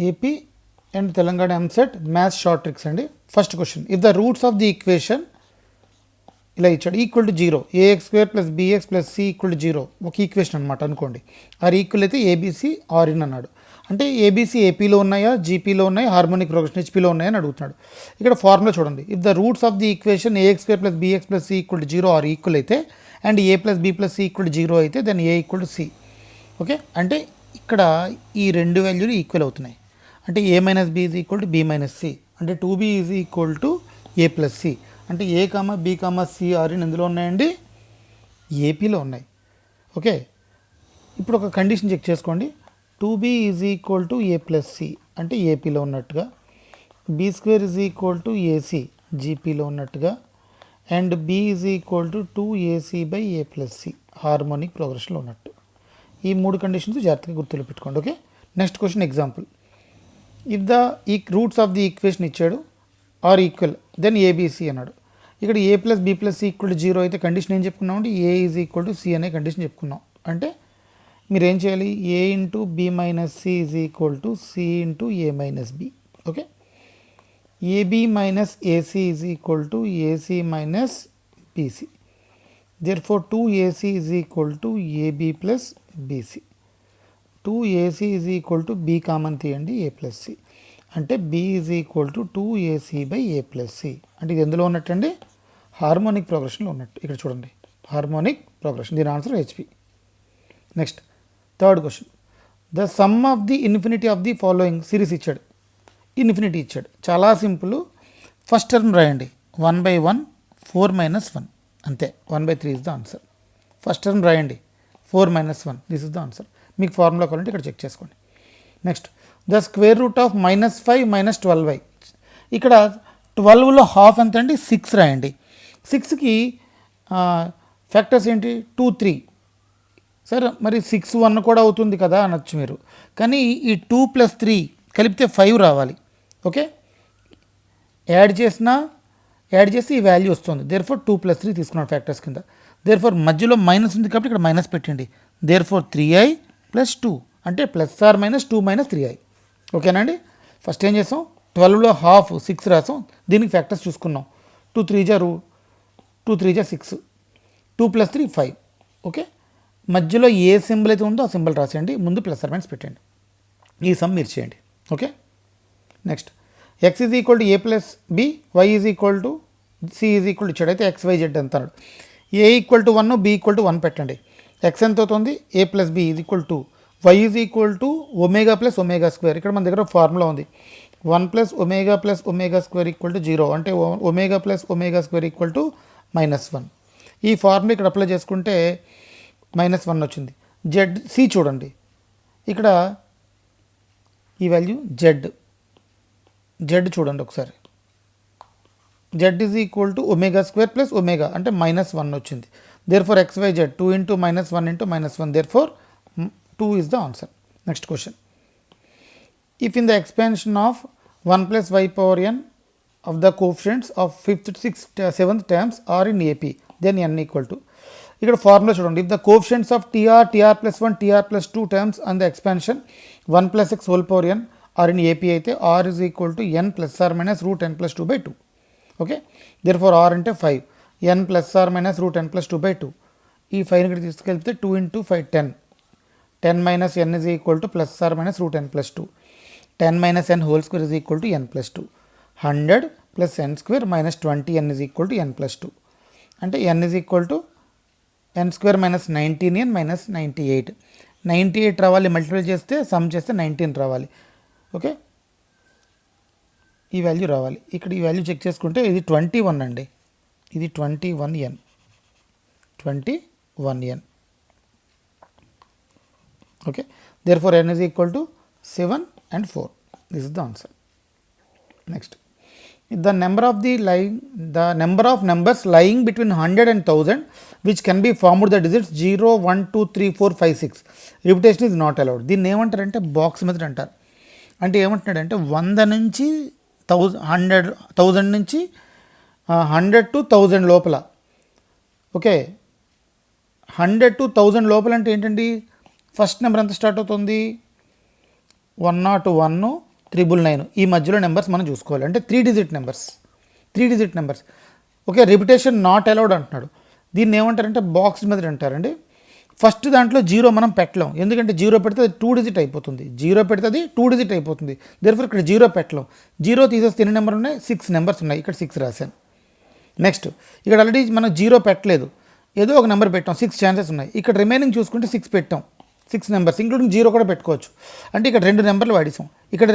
AP and Telangana EAMCET maths short tricks అండి. First question, if the roots of the equation ఇలా ఇచ్చాడు equal to 0, ax square plus bx plus c equal to 0 ఒక equation అనమాట అనుకోండి. Are equal అయితే ABC are in అన్నాడు. అంటే ABC ఏపీలో ఉన్నాయా, జీపీలో ఉన్నాయా, హార్మోనిక్ ప్రోగ్రెషన్ హెచ్పీలో ఉన్నాయని అడుగుతున్నాడు. ఇక్కడ ఫార్ములా చూడండి, if the roots of the equation ax square plus bx plus c equal to 0 are equal అయితే and a plus b plus c equal to 0 అయితే then a equal to c. Okay, అంటే ఇక్కడ ఈ రెండు వాల్యూలు equal అవుతున్నాయి. అంటే a minus b is equal to b minus c, అంటే 2b is equal to a plus c. అంటే a comma b comma c are in ఎందులో ఉన్నాయండి, ఏపీలో ఉన్నాయి. ఓకే, ఇప్పుడు ఒక కండిషన్ చెక్ చేసుకోండి, 2b is equal to a plus c అంటే ఏపీలో ఉన్నట్టుగా, b square is equal to ac జీపీలో ఉన్నట్టుగా, and b is equal to 2ac by a plus c harmonic ప్రోగ్రెషన్లో ఉన్నట్టు. ఈ మూడు కండిషన్స్ జాగ్రత్తగా గుర్తులు పెట్టుకోండి. Okay, next question example, if the roots of the equation ఇచ్చాడు ఆర్ ఈక్వల్ దెన్ ఏబీసీ అన్నాడు. ఇక్కడ A plus B plus C equal to 0 అయితే కండిషన్ ఏం చెప్పుకున్నాం అంటే ఏ ఈజ్ ఈక్వల్ టు సి అనే కండిషన్ చెప్పుకున్నాం. అంటే మీరు ఏం చేయాలి, A into B minus C is equal to C into A minus B. Okay, AB minus AC is equal to AC minus BC. therefore 2ac is equal to ab plus bc. 2ac is equal to b common తీయండి a plus c, అంటే b is equal to 2ac by a plus c. అంటే ఇది ఎందులో ఉన్నట్టండి, harmonic ప్రోగ్రెషన్లో ఉన్నట్టు. ఇక్కడ చూడండి, harmonic progression, దీని answer HP. Next third question, the sum of the infinity of the following series ఇచ్చాడు, ఇన్ఫినిటీ ఇచ్చాడు. చాలా సింపుల్, ఫస్ట్ టర్మ్ రాయండి 1/1 4 - 1 అంతే, 1/3 is the answer. First term రాయండి 4 - 1 దిస్ ఇస్ ద ఆన్సర్. మీకు ఫార్ములా కావాలంటే ఇక్కడ చెక్ చేసుకోండి. Next the square root of -5 - 12y. ఇక్కడ 12లో హాఫ్ ఎంత అండి, 6 రాయండి. 6కి ఫ్యాక్టర్స్ ఏంటి, 2 3. సరే మరి 6 1 కూడా అవుతుంది కదా అనొచ్చు మీరు, కానీ ఈ 2 + 3 కలిపితే 5 రావాలి. ఓకే, యాడ్ చేసి ఈ వాల్యూ వస్తుంది. దేర్ఫోర్ 2 + 3 తీసుకున్నాడు ఫ్యాక్టర్స్ కింద. దేర్ఫోర్ మధ్యలో మైనస్ ఉంది కాబట్టి ఇక్కడ మైనస్ పెట్టండి. దేర్ఫోర్ 3i + 2 అంటే +2 - 3i. ఓకేనా అండి. ఫస్ట్ ఏం చేసాం, 12లో హాఫ్ 6 రాసాం, దీనికి ఫ్యాక్టర్స్ చూసుకున్నాం. 2 3 జా 6, 2 + 3 5. ఓకే, మధ్యలో ఏ సింబల్ అయితే ఉందో ఆ సింబల్ రాసేయండి, ముందు ± పెట్టండి. ఈ సమ్ మీరు చేయండి. Okay, next x is equal to a plus b, y is equal to c is equal to ఇచ్చాడు. అయితే xyz ఎంత అన్నాడు. a equal to 1, b equal to 1 పెట్టండి. x ఎంత అవుతుంది, a plus b is equal to y is equal to omega plus omega square. ఇక్కడ మన దగ్గర ఫార్ములా ఉంది, 1 + ఒమేగా స్క్వేర్ ఈక్వల్ టు 0, అంటే omega plus omega square equal to -1. ఈ formula ఇక్కడ అప్లై చేసుకుంటే -1 వచ్చింది. c చూడండి, ఇక్కడ ఈ వాల్యూ z చూడండి ఒకసారి, z is equal to omega square plus omega అంటే -1 వచ్చింది. Therefore xyz 2 × -1 × -1, therefore 2 is the answer. Next question, if in the expansion of 1 + y power n of the coefficients of 5th, 6th, 7th terms are in AP then n equal to. ఇక్కడ formula చూడండి, if the coefficients of tr + 1 tr + 2 terms and the expansion 1 + x whole power n are in AP అయితే r is equal to n ± √n + 2/2. Okay, therefore r అంటే 5, n ± √n + 2/2. ఈ 5 ఇక్కడ తీసుకెళ్తే 2 × 5 10, 10 - n is equal to ± √n + 2. 10 - n whole square is equal to n + 2. 100 + n square - 20n is equal to n + 2. అంటే n is equal to n square - 19n - 98. 98 రావాలి, multiply చేస్తే some చేస్తే 19 రావాలి. Okay, ఈ value రావాలి. ఇక్కడ ఈ వాల్యూ చెక్ చేసుకుంటే ఇది 21 అండి, ఇది 21n. Okay, therefore n is equal to 7 and 4. This is the answer. Next, the number of numbers lying between 100 and 1000 which can be formed the digits 0 1 2 3 4 5 6. Repetition is not allowed. దీన్ని ఏమంటారంటే box method అంటారు. అంటే ఏమంటున్నాడంటే 100 నుంచి 1000 నుంచి 100 to 1000 లోపల. Okay, 100 to 1000 లోపల అంటే ఏంటండి, ఫస్ట్ నెంబర్ ఎంత స్టార్ట్ అవుతుంది, 101, 999 ఈ మధ్యలో నెంబర్స్ మనం చూసుకోవాలి. అంటే 3 digit numbers. Okay, repetition not allowed అంటున్నాడు. దీన్ని ఏమంటారంటే బాక్స్ మెథడ్ అంటారండి. ఫస్ట్ దాంట్లో జీరో మనం పెట్టలేం, ఎందుకంటే జీరో పెడితే అది 2 డిజిట్ అయిపోతుంది. జీరో పెడితే అది 2 డిజిట్ అయిపోతుంది. దేర్ఫోర్ ఇక్కడ జీరో పెట్టలేం. జీరో తీసేస్తే ఎన్ని నెంబర్ ఉన్నాయి? 6 నెంబర్స్ ఉన్నాయి. ఇక్కడ 6 రాశాను. నెక్స్ట్ ఇక్కడ ఆల్రెడీ మనం జీరో పెట్టలేదు, ఏదో ఒక నెంబర్ పెట్టాం, 6 ఛాన్సెస్ ఉన్నాయి. ఇక్కడ రిమైనింగ్ చూసుకుంటే 6 పెట్టాం, 6 నెంబర్స్ ఇంక్లూడింగ్ జీరో కూడా పెట్టుకోవచ్చు. అంటే ఇక్కడ 2 నెంబర్లు వాడేసాం. ఇక్కడ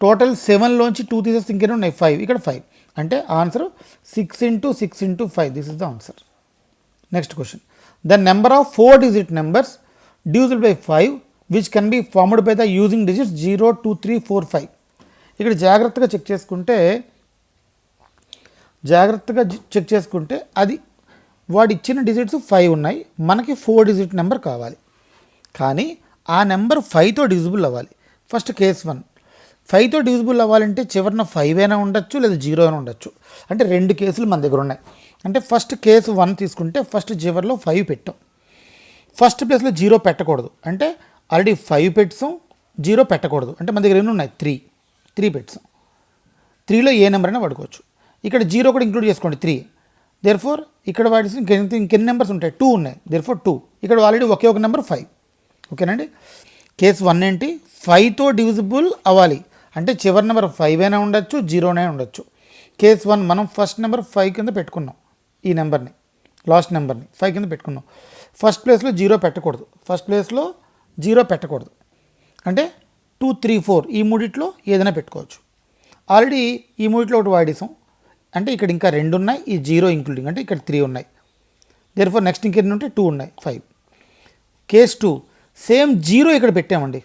టోటల్ 7లోంచి 2 తీసేస్తే ఇంకేనా ఉన్నాయి? 5. ఇక్కడ 5 అంటే answer 6 × 6 × 5. This is the answer. Next question, the number of 4 digit numbers divisible by 5 which can be formed by the using digits 0, 2, 3, 4, 5. ఇక్కడ జాగ్రత్తగా చెక్ చేసుకుంటే అది వాడు ఇచ్చిన డిజిట్స్ 5 ఉన్నాయి, మనకి 4 డిజిట్ నెంబర్ కావాలి. కానీ ఆ నెంబర్ 5తో డివిజిబుల్ అవ్వాలి. ఫస్ట్ కేస్ 1, 5తో డివిజిబుల్ అవ్వాలంటే చివరిన 5 అయినా ఉండొచ్చు లేదా 0 అయినా ఉండొచ్చు. అంటే 2 కేసులు మన దగ్గర ఉన్నాయి. అంటే ఫస్ట్ కేసు 1 తీసుకుంటే ఫస్ట్ చివరిలో 5 పెట్టాం, ఫస్ట్ ప్లేస్లో 0 పెట్టకూడదు. అంటే ఆల్రెడీ 5 పెట్టాం, 0 పెట్టకూడదు. అంటే మన దగ్గర ఎన్ని ఉన్నాయి? 3 పెట్టాం. 3లో ఏ నెంబర్ అయినా వాడుకోవచ్చు. ఇక్కడ 0 కూడా ఇంక్లూడ్ చేసుకోండి 3. దేర్ఫోర్ ఇక్కడ వాడిసి ఇంకెన్ని నెంబర్స్ ఉంటాయి? 2 ఉన్నాయి. దేర్ఫోర్ 2. ఇక్కడ ఆల్రెడీ ఒకే ఒక నెంబర్ 5. ఓకేనండి. కేసు 1 ఏంటి? 5తో డివిజిబుల్ అవ్వాలి అంటే చివరి నెంబర్ 5 అయినా ఉండొచ్చు, 0 అయినా ఉండొచ్చు. కేసు 1 మనం ఫస్ట్ నెంబర్ 5 కింద పెట్టుకున్నాం, ఈ నెంబర్ని లాస్ట్ నెంబర్ని 5 కింద పెట్టుకున్నాం. ఫస్ట్ ప్లేస్లో 0 పెట్టకూడదు. అంటే 2, 3, 4 ఈ మూడిట్లో ఏదైనా పెట్టుకోవచ్చు. ఆల్రెడీ ఈ మూడిట్లో ఒకటి వాడేసాం, అంటే ఇక్కడ ఇంకా 2 ఉన్నాయి, ఈ 0 ఇంక్లూడింగ్, అంటే ఇక్కడ 3 ఉన్నాయి. దేర్ఫోర్ నెక్స్ట్ ఇంకెన్ని ఉంటే 2 ఉన్నాయి, 5. కేస్ 2 సేమ్ 0 ఇక్కడ పెట్టామండి.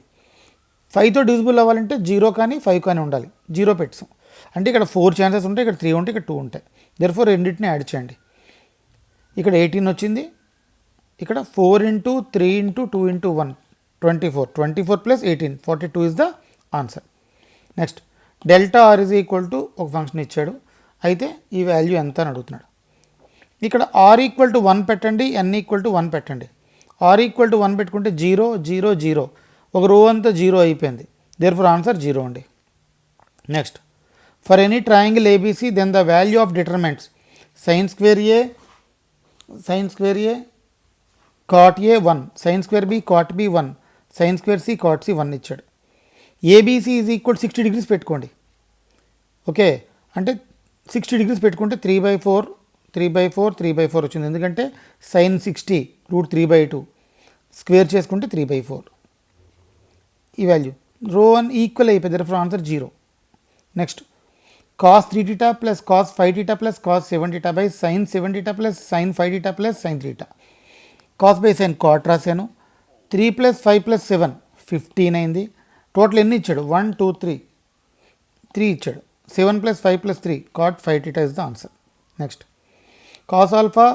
5తో డివిజిబుల్ అవ్వాలంటే 0 కానీ 5 కానీ ఉండాలి. 0 పెట్టాం అంటే ఇక్కడ 4 ఛాన్సెస్ ఉంటాయి, ఇక్కడ 3 ఉంటాయి, ఇక్కడ 2 ఉంటాయి. దేర్ఫోర్ రెండింటిని యాడ్ చేయండి. ఇక్కడ 18 వచ్చింది, ఇక్కడ 4 × 3 × 2 × 1 24 plus 18 42 is the answer. Next delta R is equal to ఒక ఫంక్షన్ ఇచ్చాడు, అయితే ఈ వాల్యూ ఎంత అని అడుగుతున్నాడు. ఇక్కడ ఆర్ ఈక్వల్ టు 1 పెట్టండి, ఎన్ ఈక్వల్ టు 1 పెట్టండి. ఆర్ ఈక్వల్ టు 1 పెట్టుకుంటే 0 0 0 ఒక రో అంతా 0 అయిపోయింది. దేర్ఫోర్ ఆన్సర్ 0 అండి. Next for any triangle ABC then the value of determinants sin square A cot A 1, sin square B cot B 1, sin square C cot C 1 ఇచ్చాడు. ABC is equal 60 degrees పెట్టుకోండి. Okay, అంటే 60 degrees పెట్టుకుంటే 3/4 వచ్చింది, ఎందుకంటే sin 60 √3/2 square చేసుకుంటే 3/4 ఈ value. రో 1 equal అయిపోయింది, therefore answer 0. Next cos 3θ plus cos 5θ plus cos 7θ by sin 7θ plus sin 5θ plus sin 3θ. cos by sin cot రాశాను. 3 + 5 + 7 15 అయింది. టోటల్ ఎన్ని ఇచ్చాడు? 1 2 3 ఇచ్చాడు. 7 + 5 + 3 cot 5θ is the answer. Next cos alpha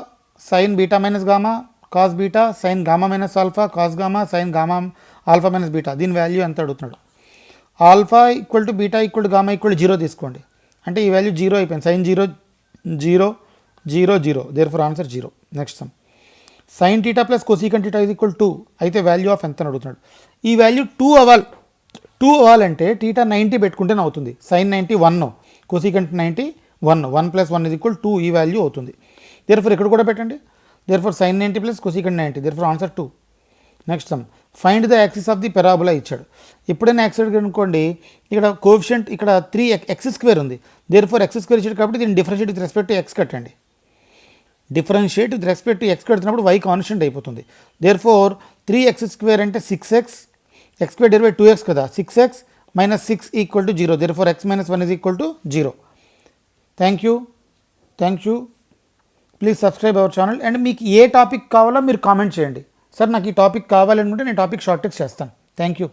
sin beta minus gamma, cos beta sin gamma minus alpha, cos gamma sin gamma alpha minus beta. దీని value ఎంత అడుగుతున్నాడు? Alpha equal to beta equal to gamma equal to 0 తీసుకోండి. అంటే ఈ value 0 అయిపోయింది. sin 0 0 0 0 therefore answer 0. Next sum sin θ plus cosecant θ is equal 2 అయితే value of ఎంత అని అడుగుతున్నాడు. ఈ వాల్యూ 2 అవ్వాలంటే θ 90 పెట్టుకుంటేనే అవుతుంది. sin 90 1, cosecant 90 1, 1 + 1 ఈజ్ ఈక్వల్ 2 ఈ వాల్యూ అవుతుంది. దేర్ఫోర్ ఇక్కడ కూడా పెట్టండి. Therefore sin 90 plus cosecant 90 therefore answer 2. Next some find the axis of the parabola ఇచ్చాడు. ఎప్పుడైనా యాక్సిస్ అనుకోండి, ఇక్కడ కోఎఫిషియంట్ ఇక్కడ 3x² ఉంది. దేర్ఫోర్ x² ఇచ్చాడు కాబట్టి దీన్ని differentiate with respect to x కట్టండి. Differentiate with respect to x కడుతున్నప్పుడు y constant అయిపోతుంది. దేర్ఫోర్ 3x² అంటే 6x, x² / 2x కదా, 6x - 6 = 0. Therefore x - 1 = 0. Thank you. Please subscribe our channel. And మీకు ఏ టాపిక్ కావాలో మీరు కామెంట్ చేయండి. సార్ నాకు ఈ టాపిక్ కావాలనుకుంటే నేను టాపిక్ షార్ట్ టెక్స్ట్ చేస్తాను. Thank you.